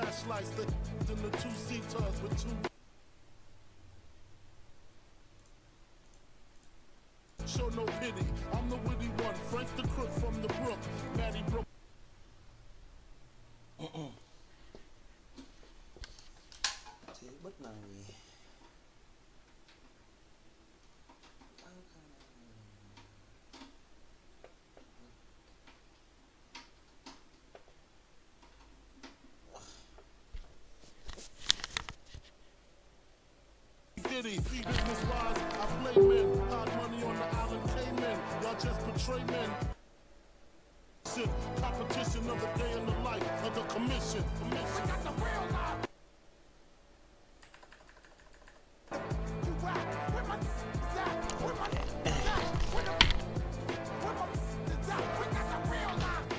flashlights, the in the two-seaters with two. Show no pity. I'm the witty one. Frank the crook from the brook. Maddie broke. Thế bất này. Business-wise, I play men. Hard money on the island Cayman. Y'all just betray men. Competition of the day in the life of the commission. We got the real life. You rock with my zap, with my zap, with my zap. We got the real life.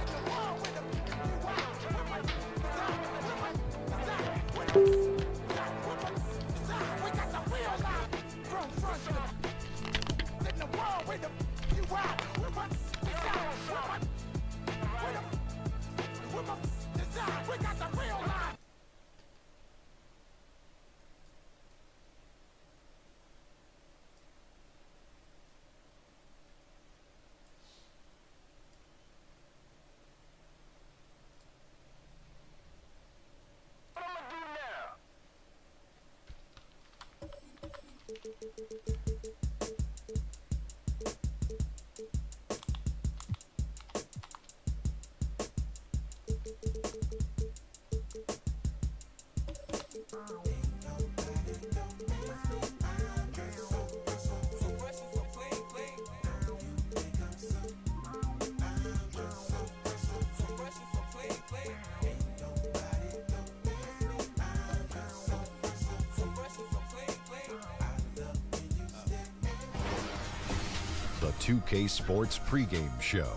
The wall with them. You rock with my zap, with my zap, with my. We got the real life. The 2K Sports pregame show.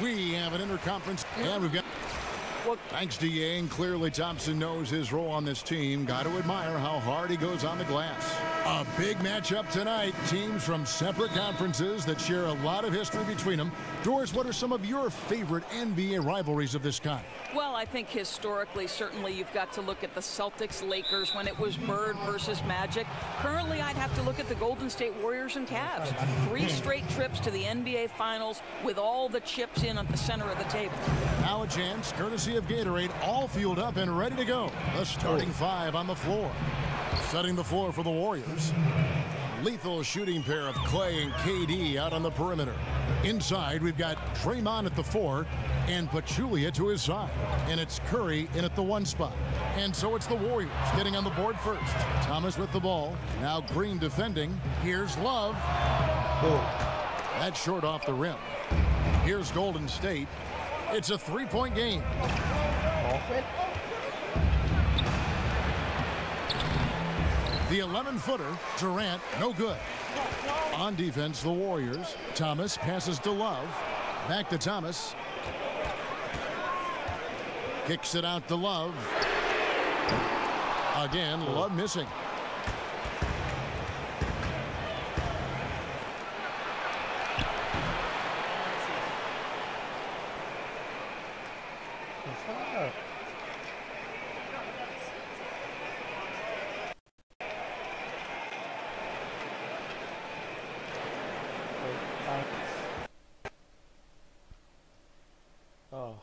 We have an interconference, and we've got. Thanks to Yang, clearly Thompson knows his role on this team. Got to admire how hard he goes on the glass. A big matchup tonight. Teams from separate conferences that share a lot of history between them. Doris, what are some of your favorite NBA rivalries of this kind? Well, I think historically, certainly you've got to look at the Celtics-Lakers when it was Bird versus Magic. Currently, I'd have to look at the Golden State Warriors and Cavs. 3 straight trips to the NBA Finals with all the chips in at the center of the table. Now a chance, courtesy of Gatorade, all fueled up and ready to go. The starting 5 on the floor. Setting the floor for the Warriors. Lethal shooting pair of Clay and KD out on the perimeter. Inside, we've got Draymond at the 4 and Pachulia to his side. And it's Curry in at the 1 spot. And so it's the Warriors getting on the board first. Thomas with the ball. Now Green defending. Here's Love. That's short off the rim. Here's Golden State. It's a 3-point game. The 11-footer, Durant, no good. On defense, the Warriors. Thomas passes to Love. Back to Thomas. Kicks it out to Love. Again, Love missing. Oh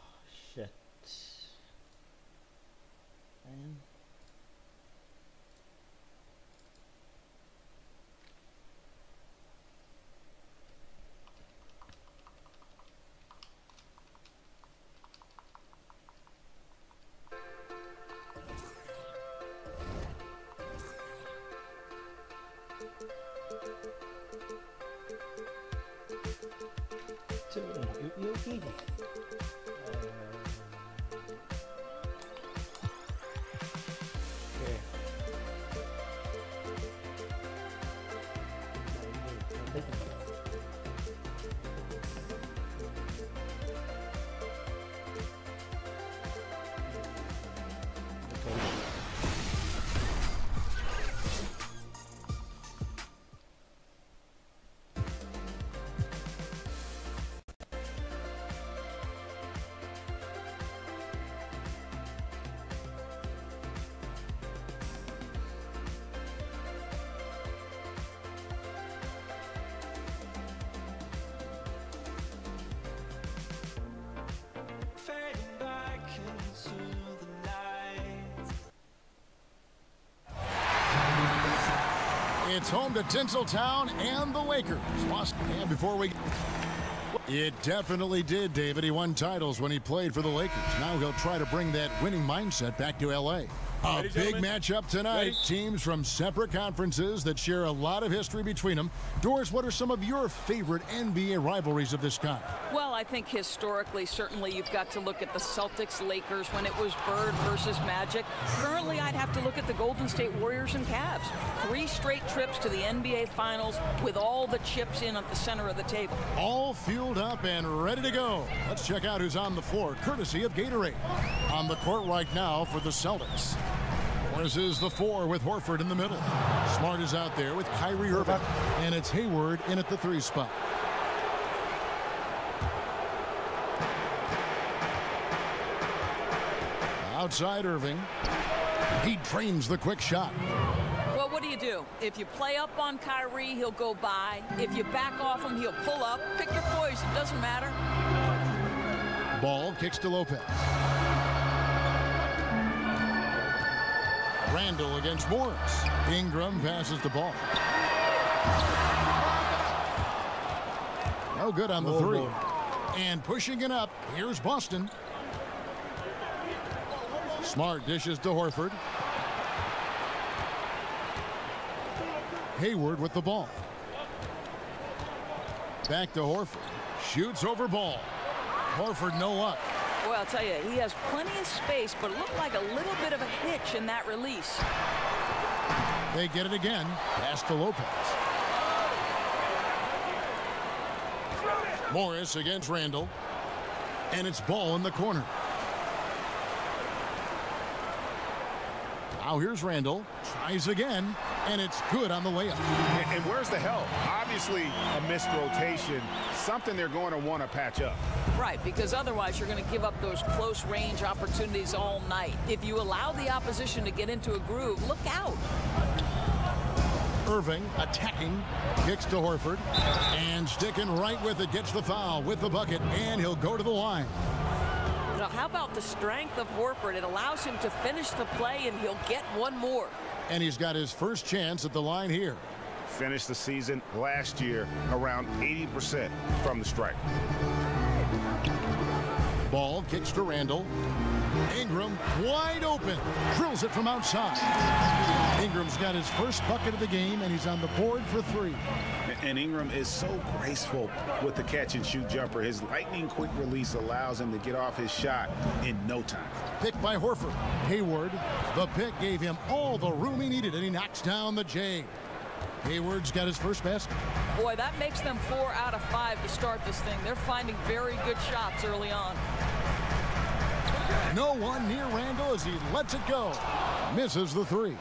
shit. Man. Yếu tí gì. It's home to Tinseltown and the Lakers. Lost, and before we... It definitely did, David. He won titles when he played for the Lakers. Now he'll try to bring that winning mindset back to L.A. A big matchup tonight. Teams from separate conferences that share a lot of history between them. Doris, what are some of your favorite NBA rivalries of this kind? Well, I think historically, certainly you've got to look at the Celtics-Lakers when it was Bird versus Magic. Currently, I'd have to look at the Golden State Warriors and Cavs. 3 straight trips to the NBA Finals with all the chips in at the center of the table. All fueled up and ready to go. Let's check out who's on the floor, courtesy of Gatorade. On the court right now for the Celtics. Morris is the 4 with Horford in the middle. Smart is out there with Kyrie Irving. And it's Hayward in at the 3 spot. Outside Irving. He drains the quick shot. Well, what do? If you play up on Kyrie, he'll go by. If you back off him, he'll pull up. Pick your poison, doesn't matter. Ball kicks to Lopez. Randall against Morris. Ingram passes the ball. No good on the 3. And pushing it up, here's Boston. Smart dishes to Horford. Hayward with the ball. Back to Horford. Shoots over ball. Horford no luck. Well, I'll tell you, he has plenty of space, but it looked like a little bit of a hitch in that release. They get it again. Pass to Lopez. Morris against Randall. And it's ball in the corner. Now here's Randall. Tries again. And it's good on the layup. And where's the help? Obviously a missed rotation. Something they're going to want to patch up. Right, because otherwise you're going to give up those close range opportunities all night. If you allow the opposition to get into a groove, look out. Irving attacking, kicks to Horford, and sticking right with it, gets the foul with the bucket, and he'll go to the line. Now, how about the strength of Horford? It allows him to finish the play, and he'll get one more. And he's got his first chance at the line here. Finished the season last year around 80% from the stripe. Ball kicks to Randall. Ingram wide open. Drills it from outside. Ingram's got his first bucket of the game, and he's on the board for 3. And Ingram is so graceful with the catch-and-shoot jumper. His lightning-quick release allows him to get off his shot in no time. Picked by Horford. Hayward. The pick gave him all the room he needed, and he knocks down the J. Hayward's got his first basket. Boy, that makes them 4 out of 5 to start this thing. They're finding very good shots early on. No one near Randall as he lets it go. Misses the 3.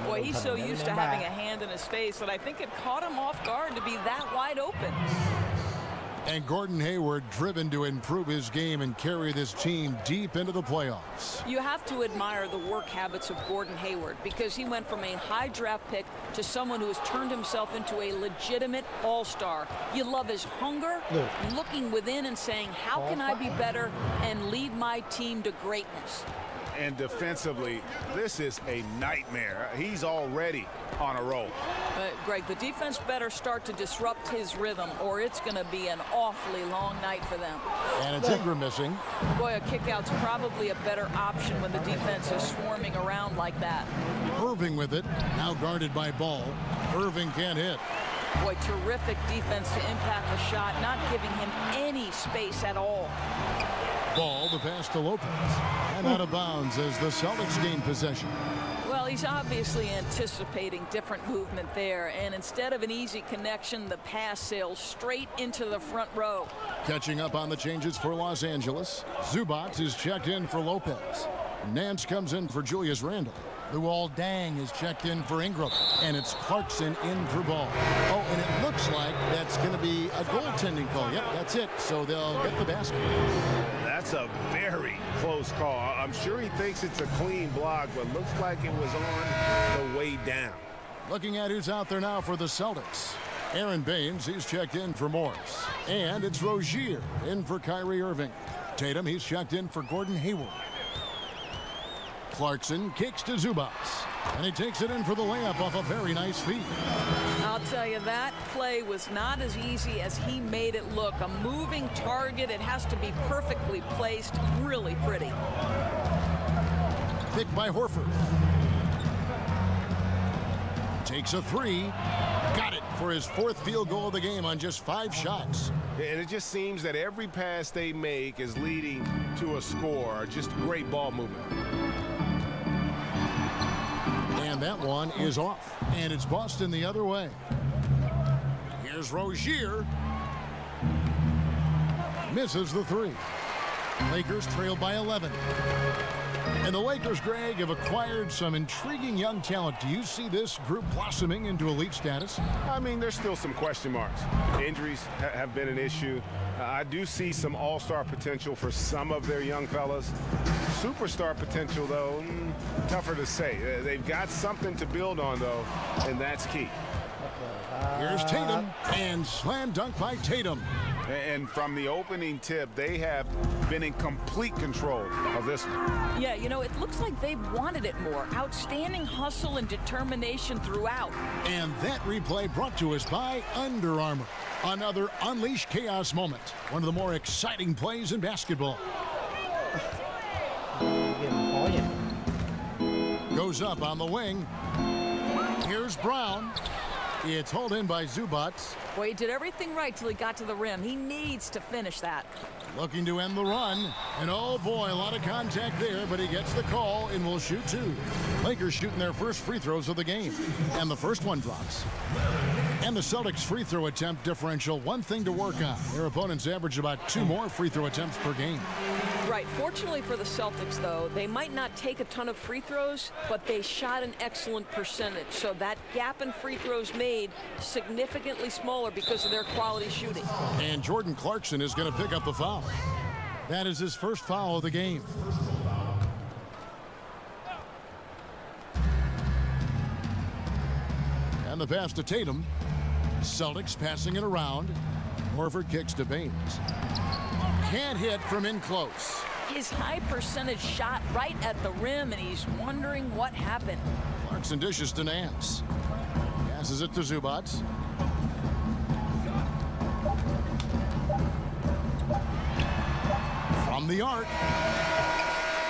Boy, he's so used to having a hand in his face that I think it caught him off guard to be that wide open. And Gordon Hayward driven to improve his game and carry this team deep into the playoffs. You have to admire the work habits of Gordon Hayward because he went from a high draft pick to someone who has turned himself into a legitimate all-star. You love his hunger, looking within and saying, how can I be better and lead my team to greatness? And defensively, this is a nightmare. He's already on a roll. Greg, the defense better start to disrupt his rhythm or it's going to be an awfully long night for them. And it's Ingram missing. Boy, a kickout's probably a better option when the defense is swarming around like that. Irving with it, now guarded by Ball. Irving can't hit. Boy, terrific defense to impact the shot, not giving him any space at all. Ball, the pass to Lopez. And out of bounds as the Celtics gain possession. Well, he's obviously anticipating different movement there, and instead of an easy connection, the pass sails straight into the front row. Catching up on the changes for Los Angeles. Zubac is checked in for Lopez. Nance comes in for Julius Randle. Luol Deng is checked in for Ingram. And it's Clarkson in for Ball. Oh, and it looks like that's going to be a goaltending call. Yep, that's it. So they'll get the basket. That's a very close call. I'm sure he thinks it's a clean block, but looks like it was on the way down. Looking at who's out there now for the Celtics. Aaron Baines, he's checked in for Morris. And it's Rozier in for Kyrie Irving. Tatum, he's checked in for Gordon Hayward. Clarkson kicks to Zubac. And he takes it in for the layup off a very nice feed. I'll tell you, that play was not as easy as he made it look. A moving target, it has to be perfectly placed, really pretty. Picked by Horford. Takes a three. Got it for his fourth field goal of the game on just 5 shots. And it just seems that every pass they make is leading to a score. Just great ball movement. And that one is off. And it's Boston the other way. Here's Rozier. Misses the three. Lakers trail by 11. And the Lakers, Greg, have acquired some intriguing young talent. Do you see this group blossoming into elite status? I mean, there's still some question marks. Injuries have been an issue. I do see some all-star potential for some of their young fellas. Superstar potential, though, tougher to say. They've got something to build on, though, and that's key. Here's Tatum, and slam dunk by Tatum. And from the opening tip, they have been in complete control of this one. Yeah, you know, it looks like they've wanted it more. Outstanding hustle and determination throughout. And that replay brought to us by Under Armour. Another Unleash Chaos moment. One of the more exciting plays in basketball. Goes up on the wing. Here's Brown. It's hauled in by Zubac. Boy, he did everything right till he got to the rim. He needs to finish that. Looking to end the run. And oh boy, a lot of contact there, but he gets the call and will shoot 2. Lakers shooting their first free throws of the game. And the first one drops. And the Celtics free throw attempt differential, one thing to work on. Their opponents average about 2 more free throw attempts per game. Right. Fortunately for the Celtics, though, they might not take a ton of free throws, but they shot an excellent percentage. So that gap in free throws made significantly smaller because of their quality shooting. And Jordan Clarkson is going to pick up the foul. That is his first foul of the game. And the pass to Tatum. Celtics passing it around. Horford kicks to Baines. Can't hit from in close. His high percentage shot right at the rim, and he's wondering what happened. Clarkson dishes to Nance. Passes it to Zubac. From the arc.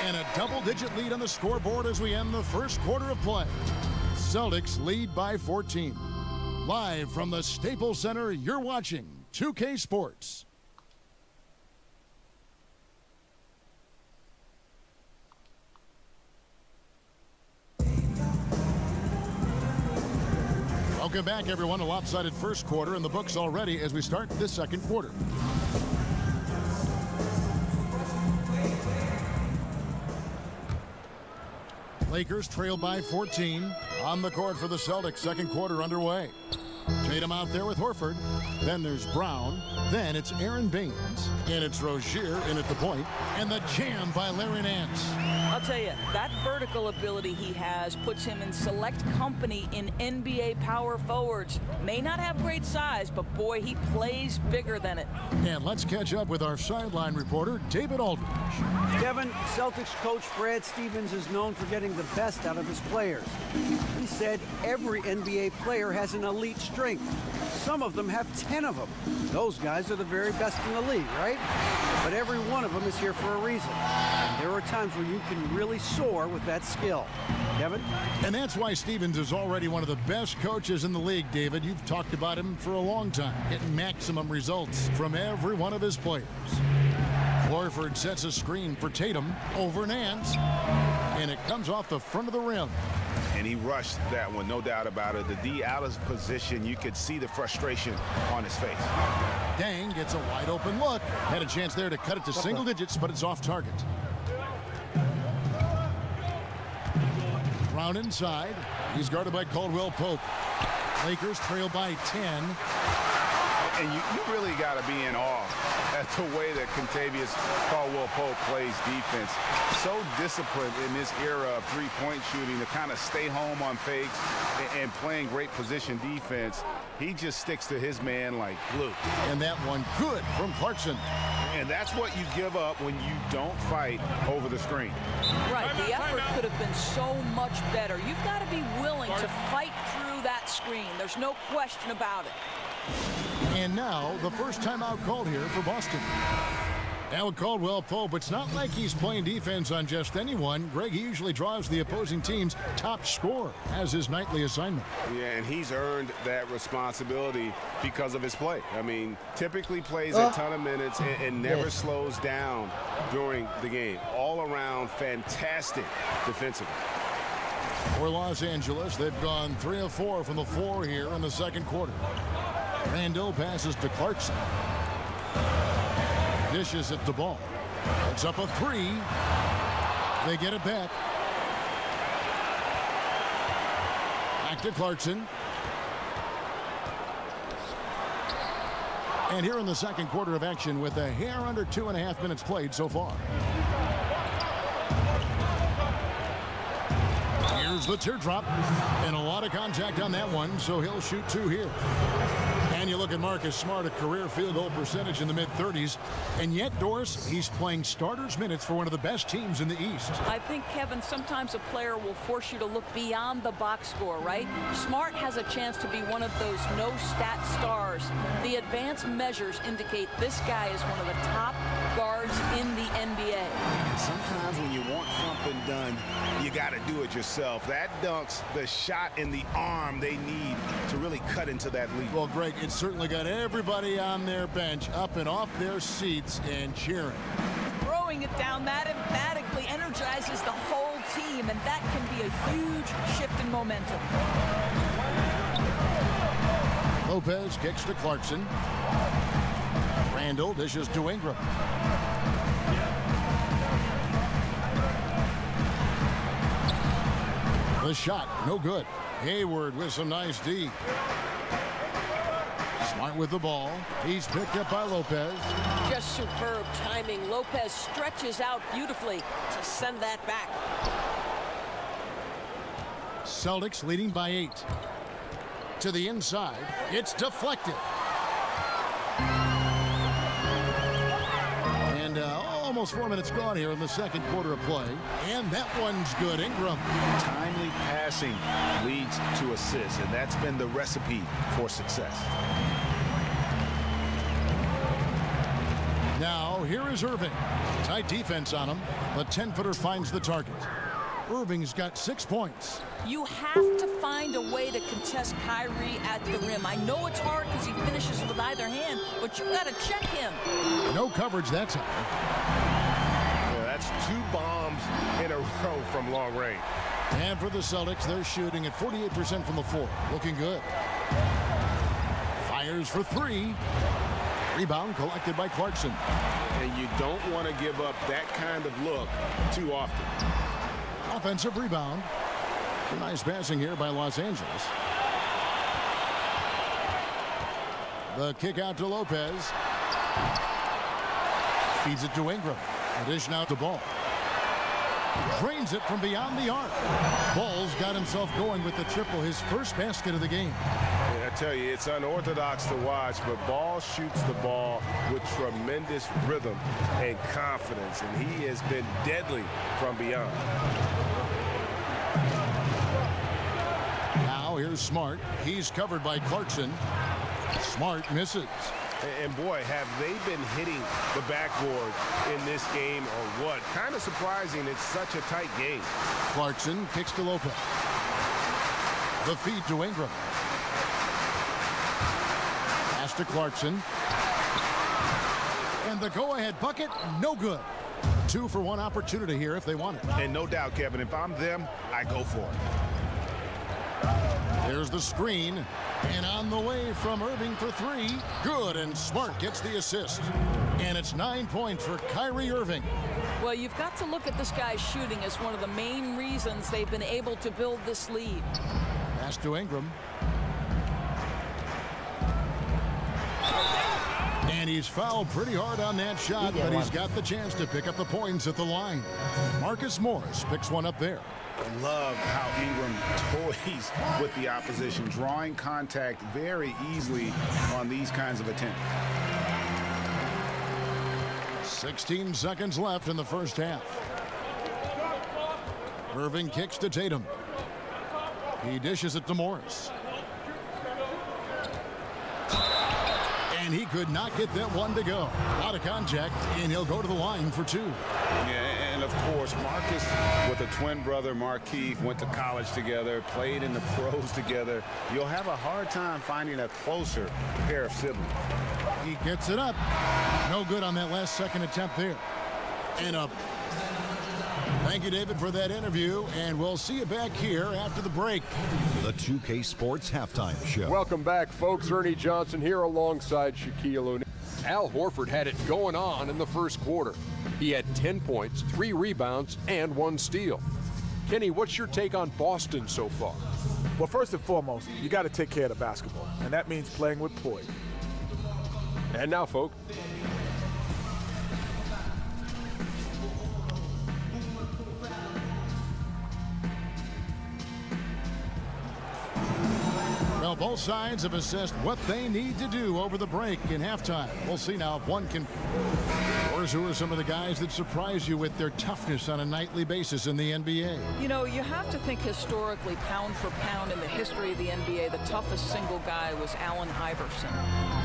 And a double-digit lead on the scoreboard as we end the first quarter of play. Celtics lead by 14. Live from the Staples Center, you're watching 2K Sports. Welcome back, everyone. A lopsided first quarter in the books already as we start this second quarter. Lakers trail by 14. On the court for the Celtics, second quarter underway. Tatum out there with Horford. Then there's Brown. Then it's Aaron Baines. And it's Rozier in at the point. And the jam by Larry Nance. I'll tell you, that vertical ability he has puts him in select company in NBA power forwards. May not have great size, but boy, he plays bigger than it. And let's catch up with our sideline reporter, David Aldridge. Kevin, Celtics coach Brad Stevens is known for getting the best out of his players. He said every NBA player has an elite strength. Some of them have 10 of them. Those guys are the very best in the league, right? But every one of them is here for a reason. And there are times where you can really soar with that skill. Kevin? And that's why Stevens is already one of the best coaches in the league, David. You've talked about him for a long time, getting maximum results from every one of his players. Horford sets a screen for Tatum over Nance, and it comes off the front of the rim. And he rushed that one, no doubt about it. The D out of position, you could see the frustration on his face. Dang gets a wide open look. Had a chance there to cut it to single digits, but it's off target. Brown inside. He's guarded by Caldwell Pope. Lakers trail by 10. And you really got to be in awe at the way that Kentavious Caldwell-Pope plays defense. So disciplined in this era of three-point shooting to kind of stay home on fakes and playing great position defense. He just sticks to his man like glue. And that one good from Clarkson. And that's what you give up when you don't fight over the screen. Right, the effort could have been so much better. You've got to be willing to fight through that screen. There's no question about it. And now, the first timeout called here for Boston. Now with Caldwell Pope, it's not like he's playing defense on just anyone. Greg, he usually draws the opposing team's top scorer as his nightly assignment. Yeah, and he's earned that responsibility because of his play. I mean, typically plays a ton of minutes and never slows down during the game. All around, fantastic defensively. For Los Angeles, they've gone 3 of 4 from the floor here in the second quarter. Randall passes to Clarkson. Dishes at the ball. It's up a 3. They get it back. Back to Clarkson. And here in the second quarter of action with a hair under 2.5 minutes played so far. Here's the teardrop. And a lot of contact on that one, so he'll shoot 2 here. And you look at Marcus Smart, a career field goal percentage in the mid-30s. And yet, Doris, he's playing starters minutes for one of the best teams in the East. I think, Kevin, sometimes a player will force you to look beyond the box score, right? Smart has a chance to be one of those no-stat stars. The advanced measures indicate this guy is one of the top guards in the NBA. And sometimes when you want something done, you got to do it yourself. That dunks the shot in the arm they need to really cut into that lead. Well, Greg, it's certainly got everybody on their bench up and off their seats and cheering. Throwing it down that emphatically energizes the whole team, and that can be a huge shift in momentum. Lopez kicks to Clarkson. Randall dishes to Ingram. The shot, no good. Hayward with some nice D. Smart with the ball. He's picked up by Lopez. Just superb timing. Lopez stretches out beautifully to send that back. Celtics leading by 8. To the inside. It's deflected. And almost 4 minutes gone here in the second quarter of play. And that one's good. Ingram. Timely passing leads to assists, and that's been the recipe for success. Now, here is Irving. Tight defense on him. The 10-footer finds the target. Irving's got 6 points. You have to find a way to contest Kyrie at the rim. I know it's hard because he finishes with either hand, but you've got to check him. No coverage that time. Yeah, that's 2 bombs in a row from long range. And for the Celtics, they're shooting at 48% from the floor. Looking good. Fires for 3. Rebound collected by Clarkson. And you don't want to give up that kind of look too often. Offensive rebound. Nice passing here by Los Angeles. The kick out to Lopez. Feeds it to Ingram. Addition out the ball. Drains it from beyond the arc. Ball's got himself going with the triple, his first basket of the game. Yeah, I tell you, it's unorthodox to watch, but Ball shoots the ball with tremendous rhythm and confidence, and he has been deadly from beyond. Now here's Smart. He's covered by Clarkson. Smart misses. And boy, have they been hitting the backboard in this game or what? Kind of surprising it's such a tight game. Clarkson kicks to Lopez. The feed to Ingram. Pass to Clarkson. And the go-ahead bucket, no good. 2 for 1 opportunity here if they want it. And no doubt, Kevin, if I'm them, I go for it. There's the screen. And on the way from Irving for 3. Good, and Smart gets the assist. And it's 9 points for Kyrie Irving. Well, you've got to look at this guy's shooting as one of the main reasons they've been able to build this lead. Pass to Ingram. And he's fouled pretty hard on that shot, but he's got the chance to pick up the points at the line. Marcus Morris picks one up there. I love how Ingram toys with the opposition, drawing contact very easily on these kinds of attempts. 16 seconds left in the first half. Irving kicks to Tatum. He dishes it to Morris. And he could not get that one to go. A lot of contact, and he'll go to the line for 2. Yeah, and of course, Marcus with a twin brother, Markeith, went to college together, played in the pros together. You'll have a hard time finding a closer pair of siblings. He gets it up. No good on that last second attempt there. And up. Thank you, David, for that interview, and we'll see you back here after the break. The 2K Sports Halftime Show. Welcome back, folks. Ernie Johnson here alongside Shaquille O'Neal. Al Horford had it going on in the first quarter. He had 10 points, 3 rebounds, and 1 steal. Kenny, what's your take on Boston so far? Well, first and foremost, you got to take care of the basketball, and that means playing with poise. And now, folks. Well, both sides have assessed what they need to do over the break in halftime. We'll see now if one can. Or who are some of the guys that surprise you with their toughness on a nightly basis in the NBA? You know, you have to think historically, pound for pound in the history of the NBA, the toughest single guy was Allen Iverson.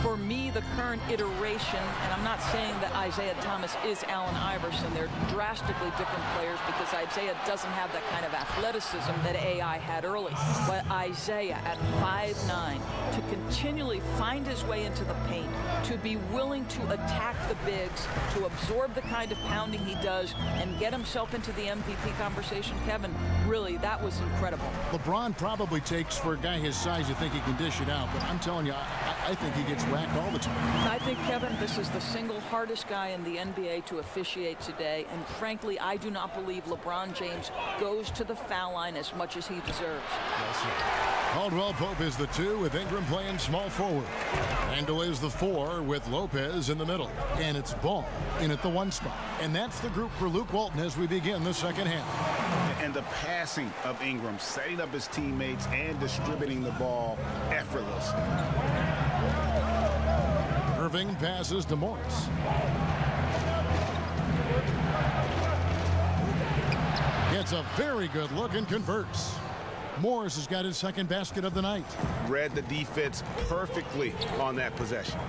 For me, the current iteration, and I'm not saying that Isaiah Thomas is Allen Iverson, they're drastically different players because Isaiah doesn't have that kind of athleticism that AI had early. But Isaiah at 5'9", to continually find his way into the paint, to be willing to attack the bigs, to absorb the kind of pounding he does, and get himself into the MVP conversation, Kevin, really, that was incredible. LeBron probably takes, for a guy his size, you think he can dish it out, but I'm telling you, I think he gets whacked all the time. I think, Kevin, this is the single hardest guy in the NBA to officiate today, and frankly, I do not believe LeBron James goes to the foul line as much as he deserves. Caldwell Pope is the 2 with Ingram playing small forward. Randall is the 4 with Lopez in the middle. And it's Ball in at the 1 spot. And that's the group for Luke Walton as we begin the second half. And the passing of Ingram, setting up his teammates and distributing the ball, effortless. Irving passes to Morris. Gets a very good look and converts. Morris has got his second basket of the night. Read the defense perfectly on that possession.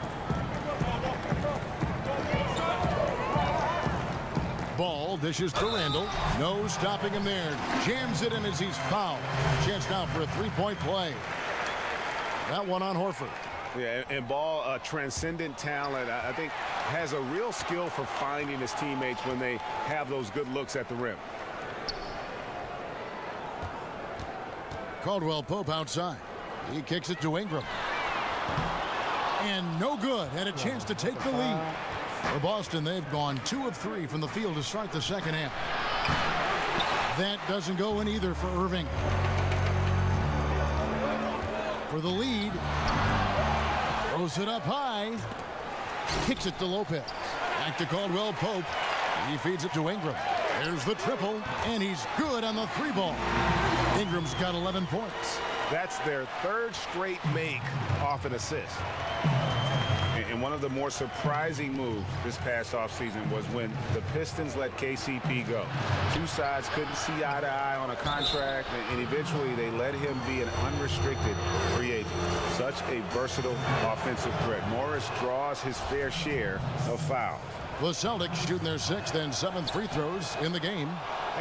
Ball dishes to Randall. No stopping him there. Jams it in as he's fouled. Chance now for a 3-point play. That one on Horford. Yeah, and Ball, a transcendent talent, I think has a real skill for finding his teammates when they have those good looks at the rim. Caldwell Pope outside. He kicks it to Ingram. And no good. Had a chance to take the lead. For Boston, they've gone 2 of 3 from the field to start the second half. That doesn't go in either for Irving. For the lead. Throws it up high. Kicks it to Lopez. Back to Caldwell Pope. He feeds it to Ingram. There's the triple, and he's good on the 3-ball. Ingram's got 11 points. That's their 3rd straight make off an assist. And one of the more surprising moves this past offseason was when the Pistons let KCP go. Two sides couldn't see eye to eye on a contract, and eventually they let him be an unrestricted free agent. Such a versatile offensive threat. Morris draws his fair share of fouls. The Celtics shooting their 6th and 7th free throws in the game.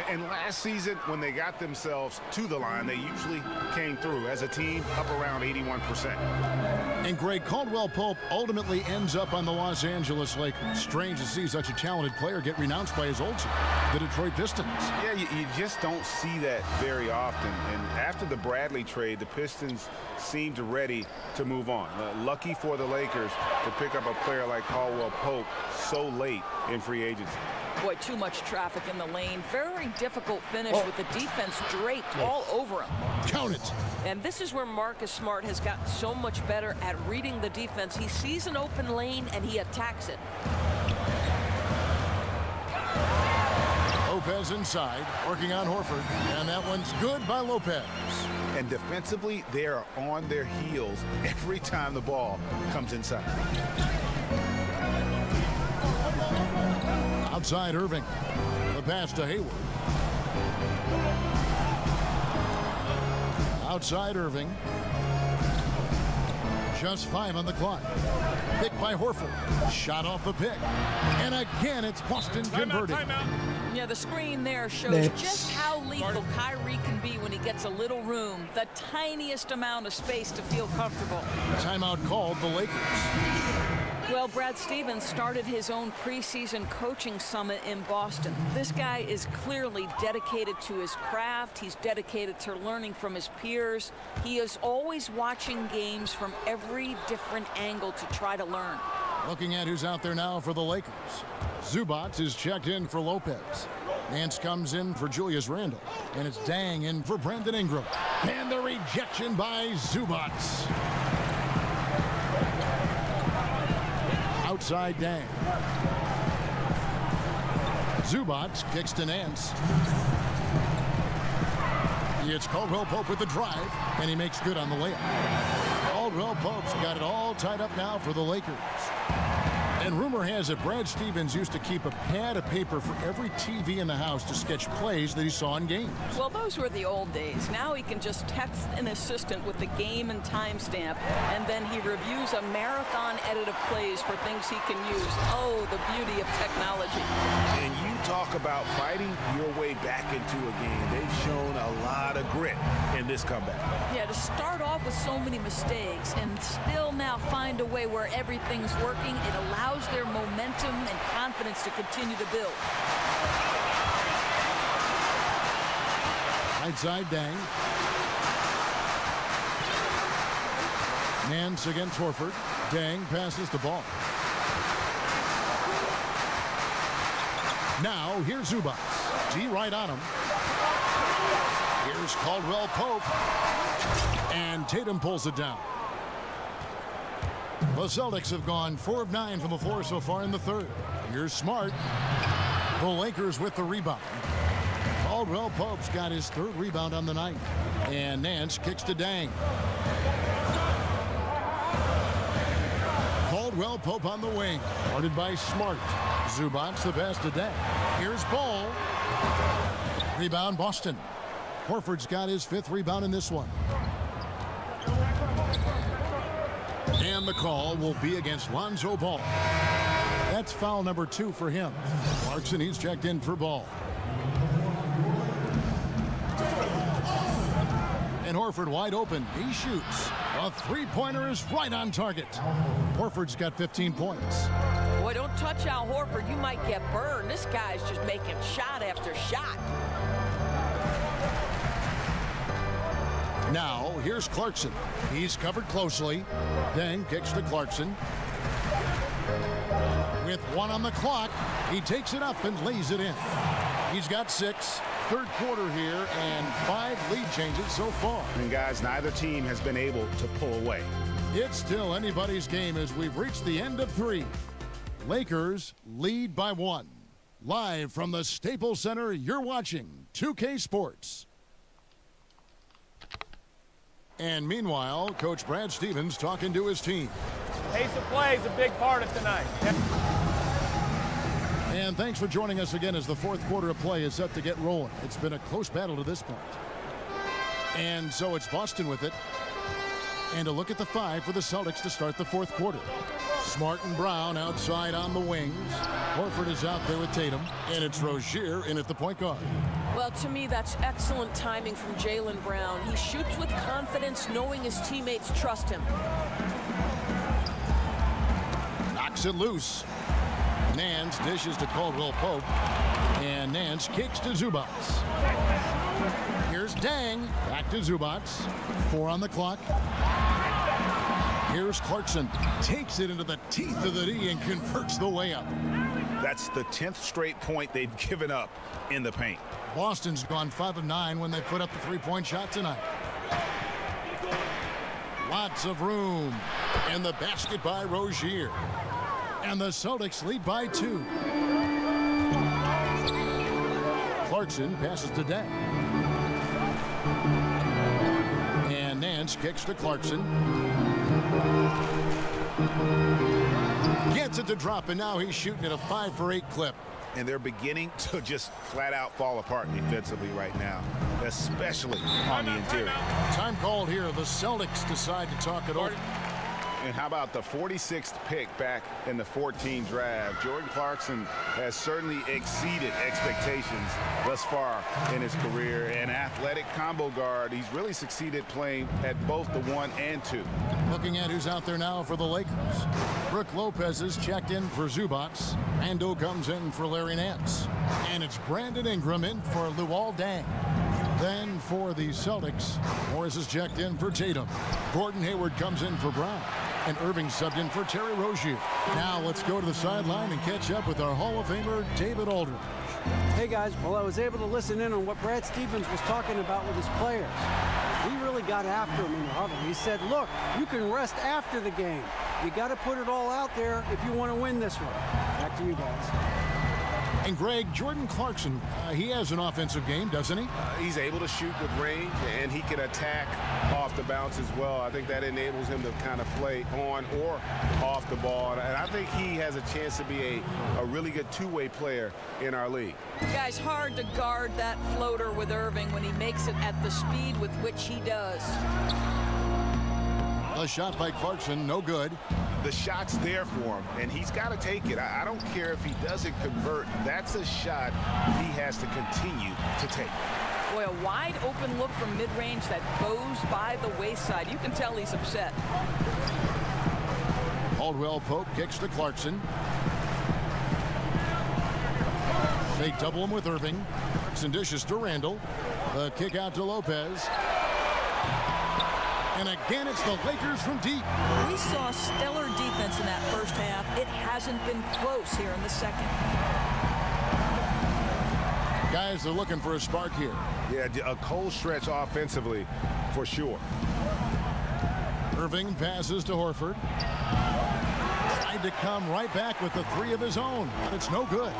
And last season, when they got themselves to the line, they usually came through as a team up around 81%. And Greg, Caldwell Pope ultimately ends up on the Los Angeles Lakers. Strange to see such a talented player get renounced by his old team, the Detroit Pistons. Yeah, you just don't see that very often. And after the Bradley trade, the Pistons seemed ready to move on. Lucky for the Lakers to pick up a player like Caldwell Pope so late in free agency. Boy, too much traffic in the lane. Very difficult finish with the defense draped all over him. Count it. And this is where Marcus Smart has gotten so much better at reading the defense. He sees an open lane and he attacks it. Lopez inside, working on Horford, and that one's good by Lopez. And defensively, they are on their heels every time the ball comes inside. Outside Irving. The pass to Hayward. Outside Irving. Just 5 on the clock. Pick by Horford. Shot off the pick. And again, it's Boston converting. Yeah, the screen there shows just how lethal Kyrie can be when he gets a little room. The tiniest amount of space to feel comfortable. Timeout called the Lakers. Well, Brad Stevens started his own preseason coaching summit in Boston. This guy is clearly dedicated to his craft. He's dedicated to learning from his peers. He is always watching games from every different angle to try to learn. Looking at who's out there now for the Lakers. Zubac is checked in for Lopez. Nance comes in for Julius Randle. And it's Dang in for Brandon Ingram. And the rejection by Zubac. Outside Dang. Zubac kicks to Nance. It's Caldwell Pope with the drive, and he makes good on the layup. Caldwell Pope's got it all tied up now for the Lakers. And rumor has it Brad Stevens used to keep a pad of paper for every TV in the house to sketch plays that he saw in games. Well, those were the old days. Now he can just text an assistant with the game and timestamp, and then he reviews a marathon edit of plays for things he can use. Oh, the beauty of technology. And you talk about fighting your way back into a game. They've shown a lot of grit in this comeback. Yeah, to start off with so many mistakes and still now find a way where everything's working, it allows their momentum and confidence to continue to build. Right side Dang. Nance against Horford. Dang passes the ball. Now here's Zubac. G right on him. Here's Caldwell Pope. And Tatum pulls it down. The Celtics have gone 4 of 9 from the floor so far in the third. Here's Smart. The Lakers with the rebound. Caldwell Pope's got his 3rd rebound on the night. And Nance kicks to Dang. Caldwell Pope on the wing. Guarded by Smart. Zubac the pass to Dang. Here's Ball. Rebound Boston. Horford's got his 5th rebound in this one. And the call will be against Lonzo Ball. That's foul number 2 for him. Clarkson, he's checked in for Ball. And Horford wide open. He shoots. A 3-pointer is right on target. Horford's got 15 points. Boy, don't touch Al Horford. You might get burned. This guy's just making shot after shot. Now, here's Clarkson. He's covered closely. Dang kicks to Clarkson. With 1 on the clock, he takes it up and lays it in. He's got 6. 3rd quarter here and 5 lead changes so far. And guys, neither team has been able to pull away. It's still anybody's game as we've reached the end of 3. Lakers lead by 1. Live from the Staples Center, you're watching 2K Sports. And meanwhile, Coach Brad Stevens talking to his team. Pace of play is a big part of tonight. And thanks for joining us again as the fourth quarter of play is set to get rolling. It's been a close battle to this point. And so it's Boston with it. And a look at the 5 for the Celtics to start the fourth quarter. Smart and Brown outside on the wings. Horford is out there with Tatum. And it's Rozier in at the point guard. Well, to me, that's excellent timing from Jaylen Brown. He shoots with confidence, knowing his teammates trust him. Knocks it loose. Nance dishes to Caldwell Pope. And Nance kicks to Zubac. Here's Dang. Back to Zubac. 4 on the clock. Here's Clarkson. Takes it into the teeth of the D and converts the layup. That's the 10th straight point they've given up in the paint. Boston's gone 5 of 9 when they put up the three-point shot tonight. Lots of room. And the basket by Rozier. And the Celtics lead by 2. Clarkson passes to Dang. And Nance kicks to Clarkson. Gets it to drop, and now he's shooting at a 5 for 8 clip. And they're beginning to just flat out fall apart defensively right now, especially on the interior. Time called here. The Celtics decide to talk it over. And how about the 46th pick back in the 14 draft? Jordan Clarkson has certainly exceeded expectations thus far in his career. An athletic combo guard. He's really succeeded playing at both the 1 and 2. Looking at who's out there now for the Lakers. Brook Lopez is checked in for Zubac. Rando comes in for Larry Nance. And it's Brandon Ingram in for Luol Deng. Then for the Celtics, Morris is checked in for Tatum. Gordon Hayward comes in for Brown. And Irving subbed in for Terry Rozier. Now let's go to the sideline and catch up with our Hall of Famer, David Aldridge. Hey guys, well, I was able to listen in on what Brad Stevens was talking about with his players. He really got after him in the huddle. He said, look, you can rest after the game. You got to put it all out there if you want to win this one. Back to you guys. And Greg, Jordan Clarkson, he has an offensive game, doesn't he? He's able to shoot with range, and he can attack off the bounce as well. I think that enables him to kind of play on or off the ball. And I think he has a chance to be a really good two-way player in our league. Guys, hard to guard that floater with Irving when he makes it at the speed with which he does. A shot by Clarkson, no good. The shot's there for him, and he's got to take it. I don't care if he doesn't convert. That's a shot he has to continue to take. Boy, a wide open look from mid-range that goes by the wayside. You can tell he's upset. Caldwell Pope kicks to Clarkson. They double him with Irving. Clarkson dishes to Randall. The kick out to Lopez. And again, it's the Lakers from deep. We saw stellar defense in that first half. It hasn't been close here in the second. Guys, they're looking for a spark here. Yeah, a cold stretch offensively for sure. Irving passes to Horford. Tried to come right back with the 3 of his own, but it's no good.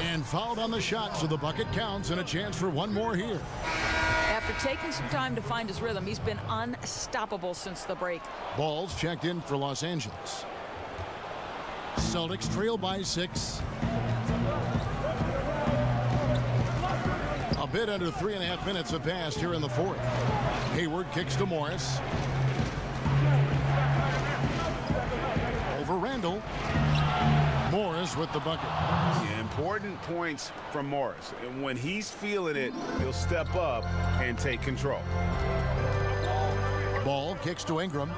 And fouled on the shot, so the bucket counts and a chance for one more here. After taking some time to find his rhythm, he's been unstoppable since the break. Ball's checked in for Los Angeles. Celtics trail by 6. A bit under 3.5 minutes have passed here in the fourth. Hayward kicks to Morris. Over Randall. Morris with the bucket. Yeah, important points from Morris. And when he's feeling it, he'll step up and take control. Ball kicks to Ingram.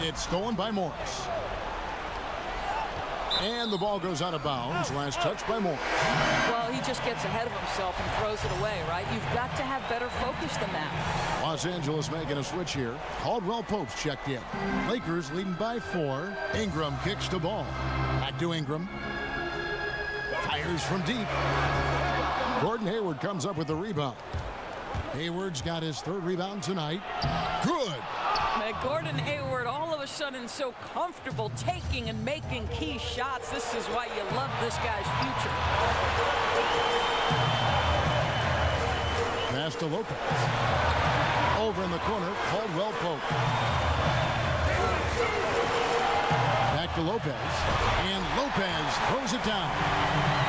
It's stolen by Morris. And the ball goes out of bounds. Last touch by Morris. Well, he just gets ahead of himself and throws it away, right? You've got to have better focus than that. Los Angeles making a switch here. Caldwell Pope's checked in. Lakers leading by 4. Ingram kicks to Ball. Back to Ingram. Fires from deep. Gordon Hayward comes up with the rebound. Hayward's got his 3rd rebound tonight. Good. Gordon Hayward all of a sudden so comfortable taking and making key shots. This is why you love this guy's future. Pass to Lopez. Over in the corner, Caldwell Pope. Back to Lopez. And Lopez throws it down.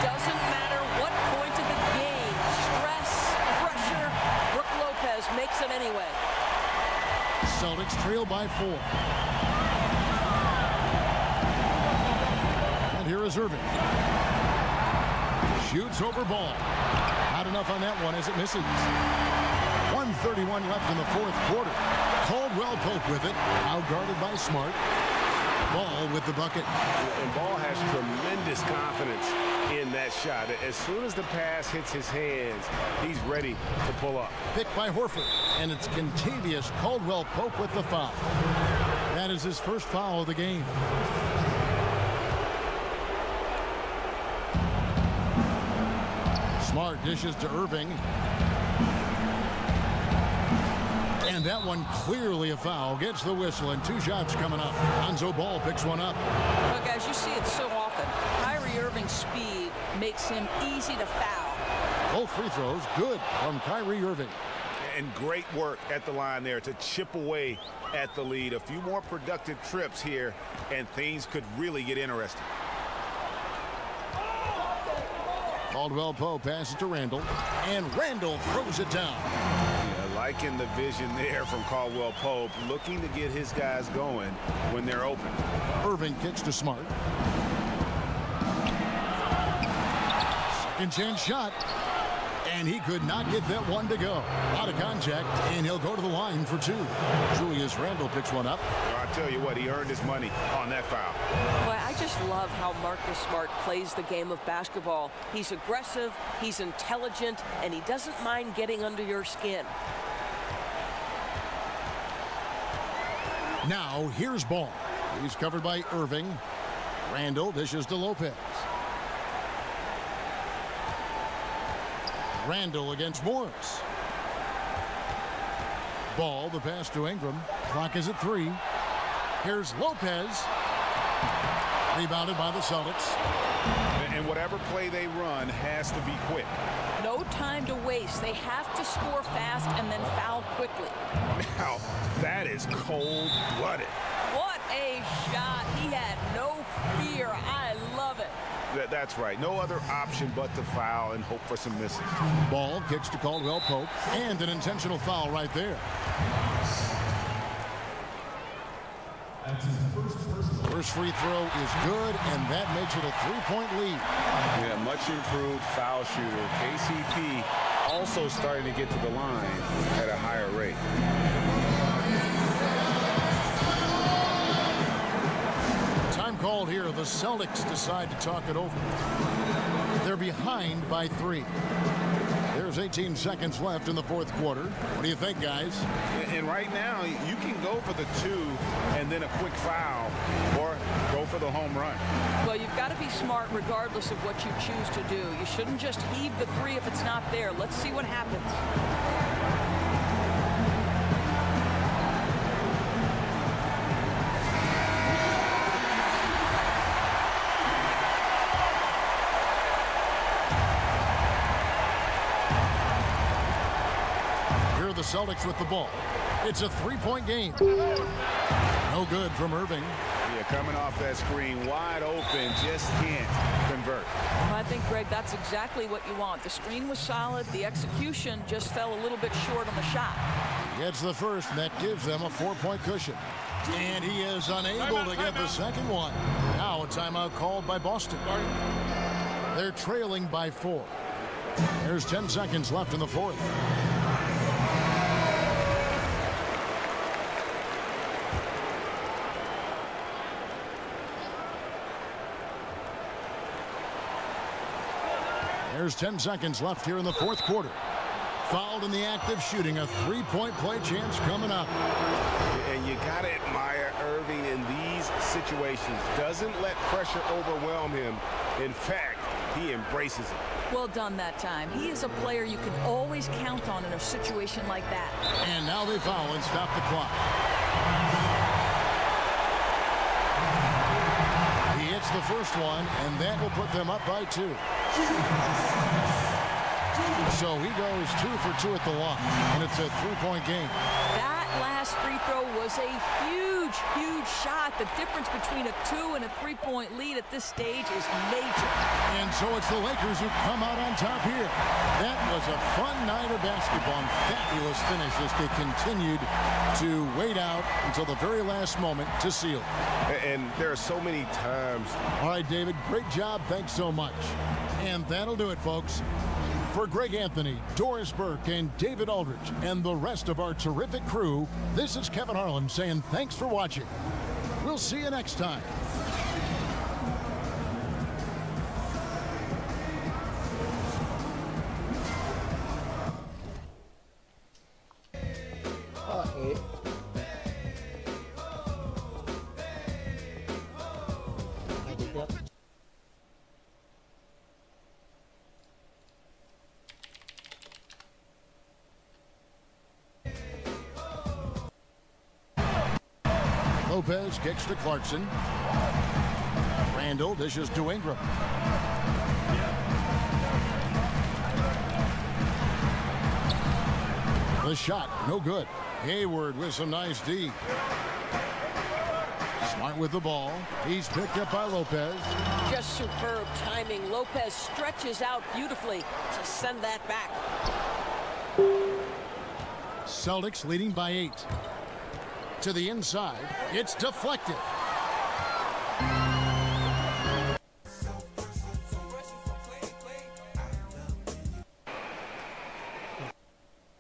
Doesn't matter what point of the game. Stress, pressure, Brook Lopez makes it anyway. Celtics trail by 4. And here is Irving. Shoots over Ball. Not enough on that one as it misses. 1:31 left in the fourth quarter. Caldwell Pope with it. Outguarded by Smart. Ball with the bucket. And Ball has tremendous confidence in that shot. As soon as the pass hits his hands, he's ready to pull up. Picked by Horford. And it's Contavious Caldwell Pope with the foul. That is his first foul of the game. Smart dishes to Irving. And that one clearly a foul. Gets the whistle and 2 shots coming up. Lonzo Ball picks one up. Well, guys, you see it so often. Kyrie Irving's speed makes him easy to foul. Both free throws good from Kyrie Irving. And great work at the line there to chip away at the lead. A few more productive trips here, and things could really get interesting. Caldwell Pope passes to Randall, and Randall throws it down. Yeah, liking the vision there from Caldwell Pope, looking to get his guys going when they're open. Irving kicks to Smart. Second chance shot, and he could not get that one to go. Out of contact, and he'll go to the line for 2. Julius Randle picks one up. I tell you what, he earned his money on that foul. Boy, I just love how Marcus Smart plays the game of basketball. He's aggressive, he's intelligent, and he doesn't mind getting under your skin. Now, here's Ball. He's covered by Irving. Randall dishes to Lopez. Randall against Morris. Ball, the pass to Ingram. Clock is at 3. Here's Lopez. Rebounded by the Celtics. And whatever play they run has to be quick. No time to waste. They have to score fast and then foul quickly. Now, that is cold-blooded. What a shot. He had no fear. I love it. That's right. No other option but to foul and hope for some misses. Ball kicks to Caldwell Pope, and an intentional foul right there. First free throw is good, and that makes it a 3-point lead. Yeah, much improved foul shooter. KCP also starting to get to the line at a higher rate. Time called here. The Celtics decide to talk it over. They're behind by 3. There's 18 seconds left in the fourth quarter. What do you think, guys? And right now, you can go for the 2 and then a quick foul, or go for the home run. Well, you've got to be smart regardless of what you choose to do. You shouldn't just heave the 3 if it's not there. Let's see what happens. The Celtics with the ball. It's a 3-point game. No good from Irving. Yeah, coming off that screen, wide open, just can't convert. I think, Greg, that's exactly what you want. The screen was solid. The execution just fell a little bit short on the shot. Gets the first, and that gives them a 4-point cushion. And he is unable to get the second one. Now a timeout called by Boston. They're trailing by 4. There's 10 seconds left in the fourth. There's 10 seconds left here in the fourth quarter. Fouled in the act of shooting. A 3-point play chance coming up. And you got to admire Irving in these situations. Doesn't let pressure overwhelm him. In fact, he embraces it. Well done that time. He is a player you can always count on in a situation like that. And now they foul and stop the clock. He hits the first one, and that will put them up by 2. So he goes 2 for 2 at the line, and it's a 3-point game. That last free throw was a huge, huge shot. The difference between a 2 and a 3-point lead at this stage is major. And so it's the Lakers who come out on top here. That was a fun night of basketball and fabulous finish as they continued to wait out until the very last moment to seal it. And there are so many times. All right, David, great job. Thanks so much. And that'll do it, folks. For Greg Anthony, Doris Burke, and David Aldridge, and the rest of our terrific crew, this is Kevin Harlan saying thanks for watching. We'll see you next time. Lopez kicks to Clarkson. Randall dishes to Ingram. The shot, no good. Hayward with some nice D. Smart with the ball. He's picked up by Lopez. Just superb timing. Lopez stretches out beautifully to send that back. Celtics leading by 8. To the inside, it's deflected.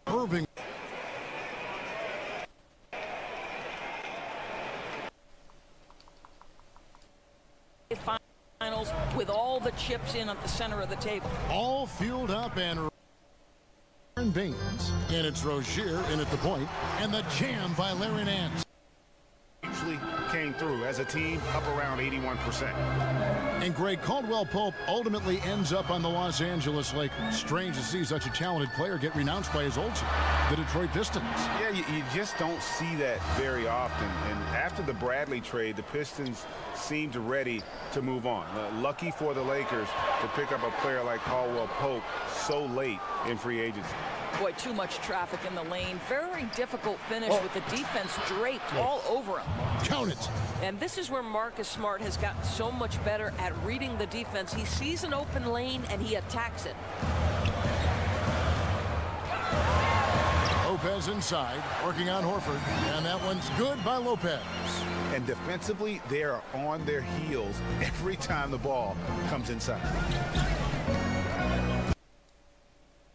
Irving. Finals with all the chips in at the center of the table. All fueled up and Baines, and it's Rozier in at the point, and the jam by Larry Nance. Actually came through as a team up around 81%. And Greg Caldwell-Pope ultimately ends up on the Los Angeles Lakers. Strange to see such a talented player get renounced by his old team, the Detroit Pistons. Yeah, you just don't see that very often. And after the Bradley trade, the Pistons seemed ready to move on. Lucky for the Lakers to pick up a player like Caldwell-Pope so late in free agency. Boy, too much traffic in the lane. Very difficult finish with the defense draped all over him. Count it. And this is where Marcus Smart has gotten so much better at reading the defense. He sees an open lane and he attacks it. Lopez inside, working on Horford, and that one's good by Lopez. And defensively, they are on their heels every time the ball comes inside.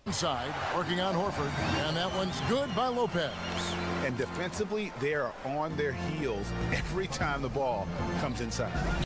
Inside, working on Horford, and that one's good by Lopez. And defensively, they are on their heels every time the ball comes inside.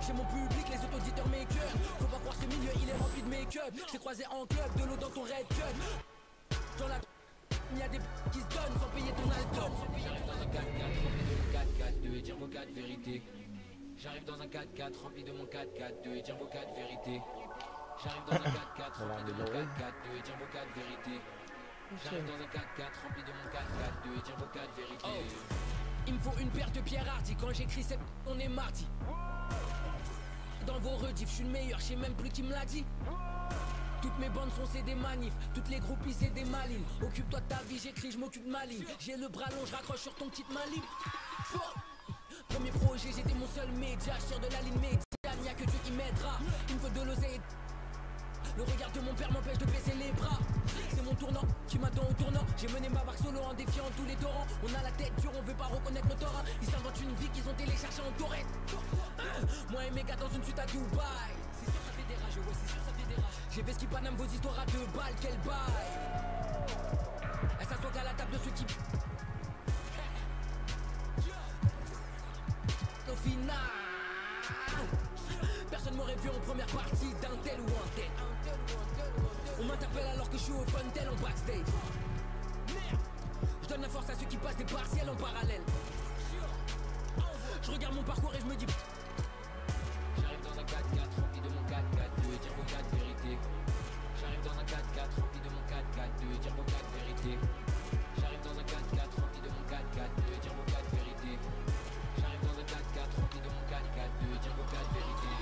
J'ai mon public, les autres auditeurs, mes cœurs. Faut pas croire ce milieu, il est rempli de make-up. J'ai croisé en club, de l'eau dans ton red cup. Dans la... Il y a des qui se donnent sans payer ton album. J'arrive dans un 4x4 rempli de mon 4x4 et dire vos 4 vérités. J'arrive dans un 4x4 rempli de mon 4x4 et dire vos 4 vérités. J'arrive dans un 4x4 rempli de mon 4x4 et dire vos 4 vérités. J'arrive dans un 4x4 rempli de mon 4x4 et dire vos 4 vérités. Il me faut une paire de pierres hardy. Quand j'écris cette on est mardi. Dans vos rediffs, je suis le meilleur, je sais même plus qui me l'a dit. Toutes mes bandes sont c'est des manifs, toutes les groupies c'est des malines. Occupe-toi de ta vie, j'écris, je m'occupe de ma ligne. J'ai le bras long, je raccroche sur ton kit main libre. Premier projet, j'étais mon seul média. Je sors de la ligne médiane, y'a que Dieu qui m'aidera. Il me faut de l'oseille. Le regard de mon père m'empêche de baisser les bras. C'est mon tournant qui m'attend au tournant. J'ai mené ma barque solo en défiant tous les torrents. On a la tête dure, on veut pas reconnaître nos torrents. Ils s'inventent une vie qu'ils ont téléchargée en torrent. Moi et mes gars dans une suite à Dubaï. C'est sûr ça fait des rages, ouais c'est sûr ça fait des rages. J'ai fait ce qui paname vos histoires à 2 balles, quel bail. Elle s'assoit qu'à la table de ceux qui... Au final, personne m'aurait vu en première partie d'un tel ou un tel. On m'interpelle alors que je suis au fun tel en backstage. Je donne la force à ceux qui passent des partiels en parallèle. Je regarde mon parcours et je me dis... J'arrive dans un 4x4 rempli de mon 4x4 et dire vos 4 vérités. J'arrive dans un 4x4 rempli de mon 4x4 et dire vos 4 vérités. J'arrive dans un 4x4 rempli de mon 4x4 et dire vos 4 vérités. J'arrive dans un 4x4 rempli de mon 4x4 et dire vos 4 vérités.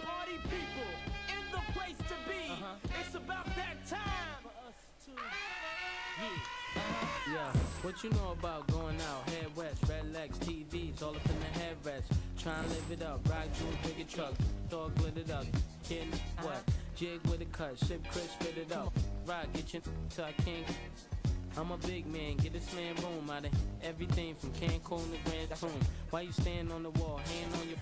Party people in the place to be. It's about that time for us to. Yeah, what you know about going out? Head west, red legs, TVs, all up in the headrest. Trying to live it up, rock jewel, bigger truck, all glittered up. Kid, what? Jig with a cut, sip crisp, spit it up. Rock, get your so I can't. I'm a big man, get this man room out of everything from Cancun to Grand Tune. Why you stand on the wall, hand on your